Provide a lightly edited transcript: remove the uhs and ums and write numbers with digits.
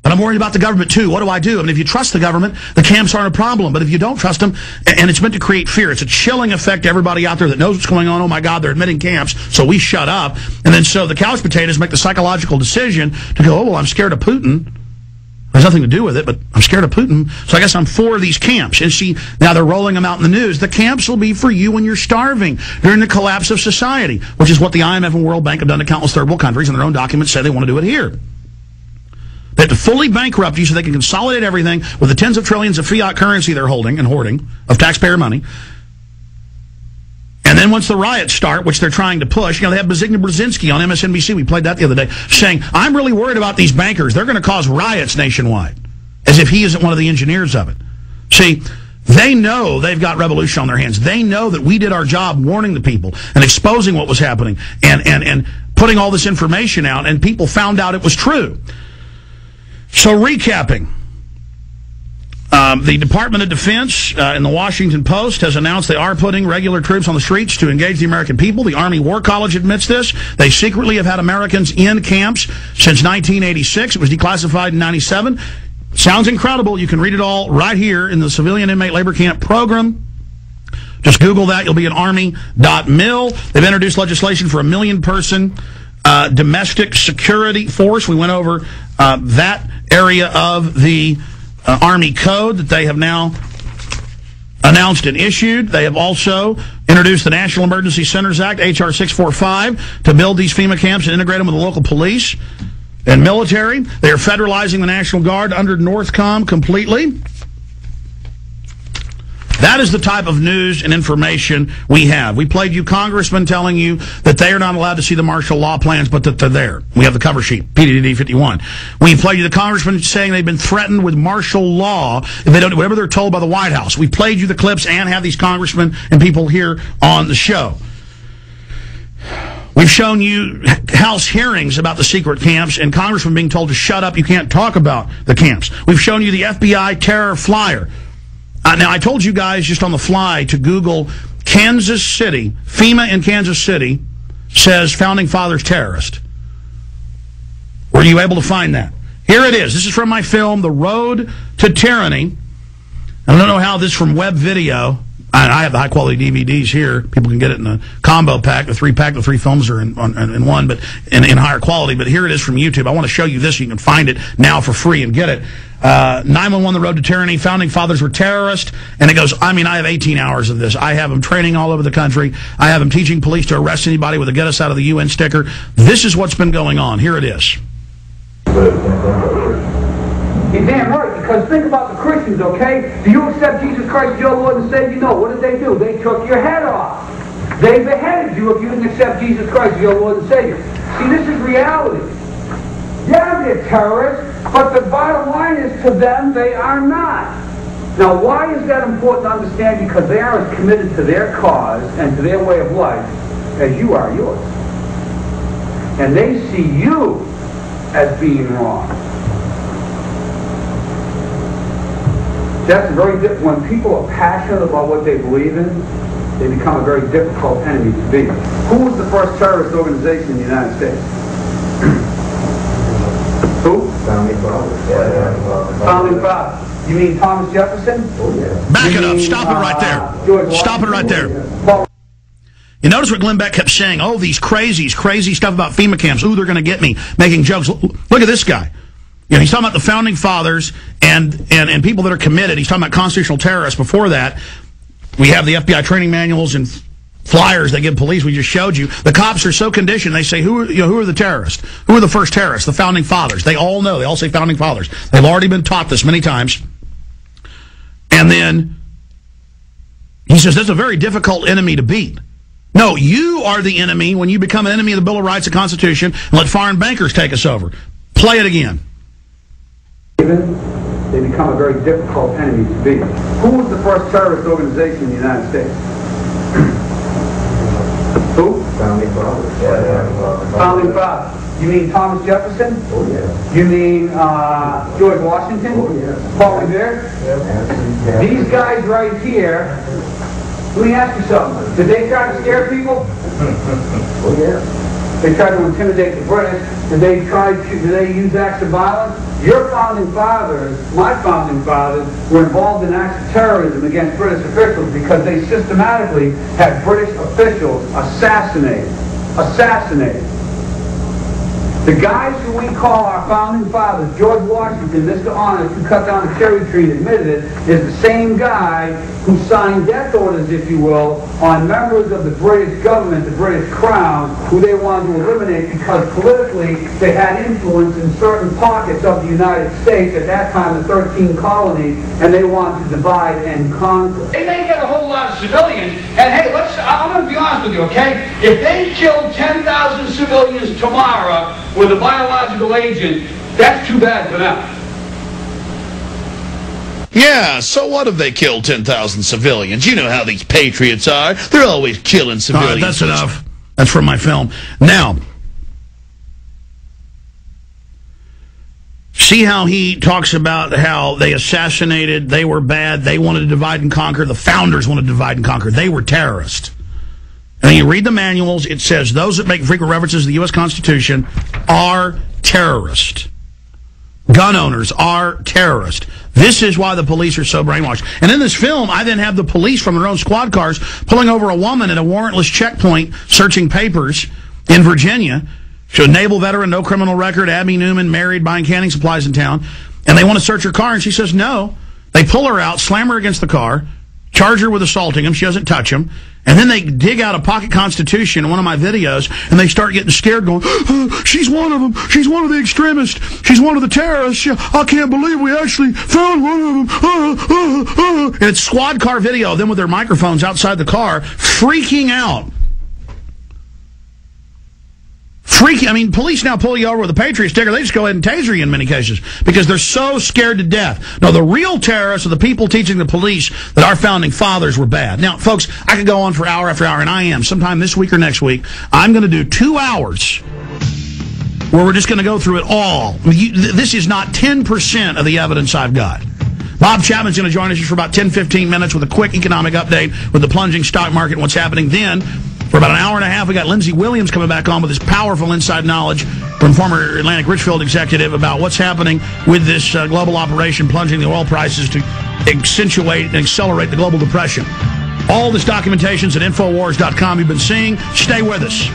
But I'm worried about the government, too. What do I do? I mean, if you trust the government, the camps aren't a problem. But if you don't trust them, and it's meant to create fear, it's a chilling effect to everybody out there that knows what's going on. Oh, my God, they're admitting camps, so we shut up. And then so the couch potatoes make the psychological decision to go, oh, well, I'm scared of Putin. There's nothing to do with it, but I'm scared of Putin, so I guess I'm for these camps. And see, now they're rolling them out in the news. The camps will be for you when you're starving during the collapse of society, which is what the IMF and World Bank have done to countless third world countries, and their own documents say they want to do it here. They have to fully bankrupt you so they can consolidate everything with the tens of trillions of fiat currency they're holding and hoarding of taxpayer money. And then once the riots start, which they're trying to push, they have Zbigniew Brzezinski on MSNBC, we played that the other day, saying, I'm really worried about these bankers. They're going to cause riots nationwide, as if he isn't one of the engineers of it. See, they know they've got revolution on their hands. They know that we did our job warning the people and exposing what was happening and putting all this information out, and people found out it was true. So recapping, the Department of Defense in the Washington Post has announced they are putting regular troops on the streets to engage the American people. The Army War College admits this. They secretly have had Americans in camps since 1986. It was declassified in 97. Sounds incredible. You can read it all right here in the Civilian Inmate Labor Camp Program. Just Google that. You'll be at army.mil. They've introduced legislation for a 1 million-person domestic security force. We went over that area of the Army Code that they have now announced and issued. They have also introduced the National Emergency Centers Act, H.R. 645, to build these FEMA camps and integrate them with the local police and military. They are federalizing the National Guard under NORTHCOM completely. That is the type of news and information we have. We played you congressmen telling you that they are not allowed to see the martial law plans, but that they're there. We have the cover sheet, PDD 51. We played you the congressmen saying they've been threatened with martial law if they don't do whatever they're told by the White House. We played you the clips and have these congressmen and people here on the show. We've shown you House hearings about the secret camps and congressmen being told to shut up, you can't talk about the camps. We've shown you the FBI terror flyer. Now, I told you guys just on the fly to Google Kansas City, FEMA in Kansas City says Founding Fathers terrorist. Were you able to find that? Here it is. This is from my film, The Road to Tyranny. I don't know how this is from web video. I have the high-quality DVDs here. People can get it in a combo pack. The 3-pack, the 3 films are in one, but in higher quality. But here it is from YouTube. I want to show you this. You can find it now for free and get it. 911, The Road to Tyranny. Founding Fathers were terrorists. And it goes, I have 18 hours of this. I have them training all over the country. I have them teaching police to arrest anybody with a Get Us Out of the UN sticker. This is what's been going on. Here it is. You're damn right, because think about the Christians, okay? Do you accept Jesus Christ as your Lord and Savior? No. What did they do? They took your head off. They beheaded you if you didn't accept Jesus Christ as your Lord and Savior. See, this is reality. Yeah, they're terrorists, but the bottom line is to them, they are not. Now, why is that important to understand? Because they are as committed to their cause and to their way of life as you are yours. And they see you as being wrong. That's very different. When people are passionate about what they believe in, they become a very difficult enemy to be. Who was the first terrorist organization in the United States? Who? Founding Fathers. Founding Fathers. You mean Thomas Jefferson? Oh, yeah. Back it up. Stop it right there. Stop it right there. You notice what Glenn Beck kept saying, oh, these crazy stuff about FEMA camps. Ooh, they're going to get me. Making jokes. Look at this guy. He's talking about the Founding Fathers and people that are committed. He's talking about constitutional terrorists. Before that, we have the FBI training manuals and flyers they give police. We just showed you. The cops are so conditioned. They say, who are the terrorists? Who are the first terrorists? The Founding Fathers. They all know. They all say Founding Fathers. They've already been taught this many times. And then he says, that's a very difficult enemy to beat. No, you are the enemy when you become an enemy of the Bill of Rights and Constitution and let foreign bankers take us over. Play it again. They become a very difficult enemy to be. Who was the first terrorist organization in the United States? Who? Founding Fathers. Founding Fathers. You mean Thomas Jefferson? Oh, yeah. You mean George Washington? Oh, yeah. Paul Revere? Yeah. These guys right here, let me ask you something. Did they try to scare people? Oh, yeah. They tried to intimidate the British. Did they use acts of violence? Your founding fathers, my founding fathers, were involved in acts of terrorism against British officials because they systematically had British officials assassinated. The guys who we call our founding fathers, George Washington, Mr. Honest, who cut down the cherry tree and admitted it, is the same guy who signed death orders, if you will, on members of the British government, the British Crown, who they wanted to eliminate because politically they had influence in certain pockets of the United States, at that time the 13 colonies, and they wanted to divide and conquer. They may get a whole lot of civilians, and hey, I'm going to be honest with you, okay? If they killed 10,000 civilians tomorrow with a biological agent, that's too bad for them. Yeah, so what if they killed 10,000 civilians? You know how these patriots are. They're always killing civilians. All right, that's enough. That's from my film. Now, see how he talks about how they assassinated, they were bad, they wanted to divide and conquer, the founders wanted to divide and conquer, they were terrorists. And you read the manuals, it says those that make frequent references to the U.S. Constitution are terrorists. Gun owners are terrorists. This is why the police are so brainwashed. And in this film, I then have the police from their own squad cars pulling over a woman at a warrantless checkpoint searching papers in Virginia. She's a naval veteran, no criminal record, Abby Newman, married, buying canning supplies in town. And they want to search her car, and she says no. They pull her out, slam her against the car, charge her with assaulting him. She doesn't touch him. And then they dig out a pocket constitution in one of my videos, and they start getting scared, going, she's one of them. She's one of the extremists. She's one of the terrorists. I can't believe we actually found one of them. And it's squad car video of them with their microphones outside the car, freaking out. I mean, police now pull you over with a Patriot sticker. They just go ahead and taser you in many cases because they're so scared to death. No, the real terrorists are the people teaching the police that our founding fathers were bad. Now, folks, I could go on for hour after hour, and I am. Sometime this week or next week, I'm going to do 2 hours where we're just going to go through it all. This is not 10% of the evidence I've got. Bob Chapman's going to join us for about 10-15 minutes with a quick economic update with the plunging stock market and what's happening then. For about an hour and a half, we got Lindsey Williams coming back on with his powerful inside knowledge from former Atlantic Richfield executive about what's happening with this global operation plunging the oil prices to accentuate and accelerate the global depression. All this documentation's at Infowars.com. You've been seeing. Stay with us.